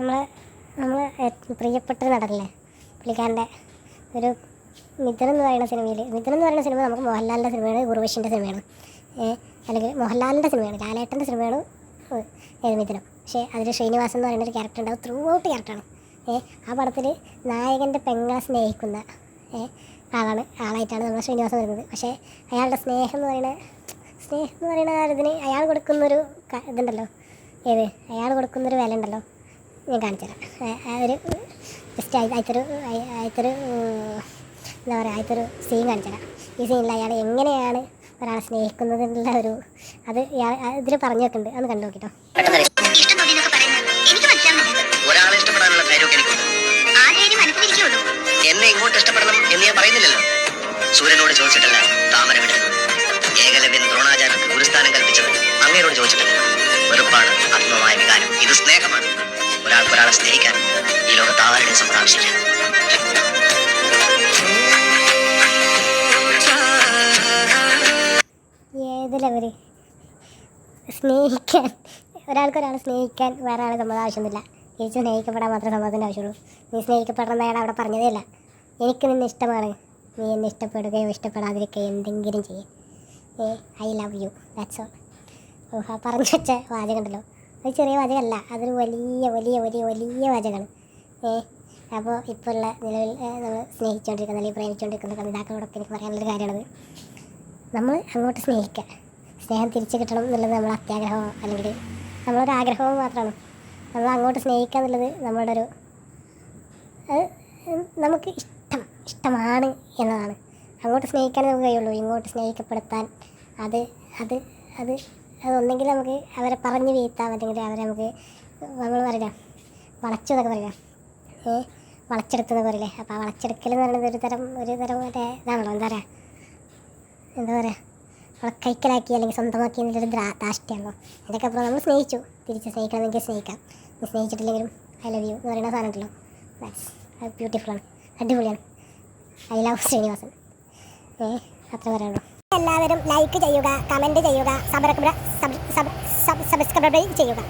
നമ്മൾ നമ്മൾ പ്രിയപ്പെട്ടൊരു നടനല്ലേ പുള്ളിക്കാരൻ്റെ ഒരു മിഥുനം എന്ന് പറയുന്ന സിനിമ നമുക്ക് മോഹൻലാലിൻ്റെ സിനിമയാണ്, ഉർവശിൻ്റെ സിനിമയാണ്, അല്ലെങ്കിൽ മോഹൻലാലിൻ്റെ സിനിമയാണ്, ലാലേട്ടൻ്റെ സിനിമയാണ് മിഥുനം. പക്ഷേ അതിൽ ശ്രീനിവാസൻ എന്ന് പറയുന്നൊരു ക്യാരക്ടർ ഉണ്ടാവും, ത്രൂ ഔട്ട് ക്യാരക്ടറാണ്. ആ പടത്തിൽ നായകൻ്റെ പെങ്ങളെ സ്നേഹിക്കുന്ന ആളായിട്ടാണ് നമ്മൾ ശ്രീനിവാസൻ വരുന്നത്. പക്ഷേ അയാളുടെ സ്നേഹം എന്ന് പറയുന്ന ഇതിന് അയാൾ കൊടുക്കുന്നൊരു ഇതുണ്ടല്ലോ, അയാൾ കൊടുക്കുന്നൊരു വില ഉണ്ടല്ലോ, ഞാൻ കാണിച്ചു തരാം. ഒരു ജസ്റ്റ് ആയിത്തൊരു എന്താ പറയുക, ആയിത്തൊരു സീൻ കാണിച്ചു തരാം. ഈ സീനിൽ അയാൾ എങ്ങനെയാണ് ഒരാളെ സ്നേഹിക്കുന്നതിനുള്ള അത് ഇതിൽ പറഞ്ഞു വെക്കുന്നുണ്ട്, അന്ന് കണ്ടു നോക്കിട്ടോ. ഒരാളെ ഇഷ്ടപ്പെടാനുള്ള ധൈര്യമൊക്കെ എനിക്കുണ്ട്. എന്നെ ഇങ്ങോട്ട് ഇഷ്ടപ്പെടണം എന്ന് ഞാൻ പറയുന്നില്ലല്ലോ. സൂര്യനോട് ചോദിച്ചിട്ടല്ല താമര വിടുന്നത്. ഏകലവ്യൻ ദ്രോണാചാര്യർക്ക് ഗുരുസ്ഥാനം കൽപ്പിച്ചത് അങ്ങയോട് ചോദിച്ചിട്ടില്ല. വെറുപ്പാണ് ആത്മമായ വികാരം, ഇത് സ്നേഹമാണ്. ഒരാളെ സ്നേഹിക്കാൻ ഈ ലോകത്ത് ആരുടെയും സമ്മതം ആവശ്യമില്ല. ഏതിലവർ സ്നേഹിക്കാൻ, ഒരാളെ സ്നേഹിക്കാൻ വേറെ ആളെ സമ്മതം ആവശ്യമൊന്നുമില്ല. തിരിച്ച് സ്നേഹിക്കപ്പെടാൻ മാത്രമേ സമ്മതത്തിൻ്റെ ആവശ്യമുള്ളൂ. നീ സ്നേഹിക്കപ്പെടണമെന്ന് അയാൾ അവിടെ പറഞ്ഞതേ ഇല്ല. എനിക്ക് നിന്നെ ഇഷ്ടമാണ്, നീ എന്നെ ഇഷ്ടപ്പെടുകയോ ഇഷ്ടപ്പെടാതിരിക്കുകയോ എന്തെങ്കിലും ചെയ്യും. I love U, that's all. ആ പറഞ്ഞു വെച്ച വാചകം ഉണ്ടല്ലോ, അത് ചെറിയ വാചകമല്ല, അതൊരു വലിയ വലിയ വലിയ വലിയ വാചകമാണ്. അപ്പോൾ ഇപ്പോൾ ഉള്ള നിലവിൽ നമ്മൾ സ്നേഹിച്ചുകൊണ്ടിരിക്കുന്ന അല്ലെങ്കിൽ പ്രേമിച്ചുകൊണ്ടിരിക്കുന്ന കവിതാക്കളോടൊക്കെ എനിക്ക് പറയാനുള്ളൊരു കാര്യമാണത്. നമ്മൾ അങ്ങോട്ട് സ്നേഹിക്കുക, സ്നേഹം തിരിച്ച് കിട്ടണം എന്നുള്ളത് നമ്മളെ അത്യാഗ്രഹമോ അല്ലെങ്കിൽ നമ്മളൊരാഗ്രഹമോ മാത്രമാണ്. നമ്മൾ അങ്ങോട്ട് സ്നേഹിക്കുക എന്നുള്ളത് നമ്മളുടെ ഒരു നമുക്ക് ഇഷ്ടമാണ് എന്നതാണ്. അങ്ങോട്ട് സ്നേഹിക്കാൻ നമുക്ക് കഴിയുള്ളൂ. ഇങ്ങോട്ട് സ്നേഹിക്കപ്പെടുത്താൻ അതൊന്നെങ്കിൽ നമുക്ക് അവരെ പറഞ്ഞു വീഴ്ത്താം, അല്ലെങ്കിൽ അവരെ നമുക്ക് നമ്മൾ പറയില്ല വളച്ചെന്നൊക്കെ പറയാം, വളച്ചെടുത്തെന്നൊക്കെ പറയില്ലേ. അപ്പോൾ ആ വളച്ചെടുക്കൽ എന്ന് പറയുന്നത് ഒരു തരം മറ്റേ ഇതാണല്ലോ, എന്താ പറയുക അവളെ കൈക്കലാക്കി അല്ലെങ്കിൽ സ്വന്തമാക്കി എന്നുള്ളൊരു ധാഷ്ട്യമാണല്ലോ. അതിൻ്റെ അപ്പുറം നമ്മൾ സ്നേഹിച്ചു, തിരിച്ച് സ്നേഹിക്കണമെങ്കിൽ സ്നേഹിക്കാം. സ്നേഹിച്ചിട്ടില്ലെങ്കിലും ഐ ലവ് യു എന്ന് പറയുന്ന സാധനം ഉണ്ടല്ലോ, ദാറ്റ്സ് ബ്യൂട്ടിഫുള്ളാണ്, അടിപൊളിയാണ്. I love Sreenivasan. അത്ര പറയാനുള്ളൂ. എല്ലാവരും ലൈക്ക് ചെയ്യുക, കമൻറ്റ് ചെയ്യുക, സബ്സ്ക്രൈബ് ചെയ്യുക.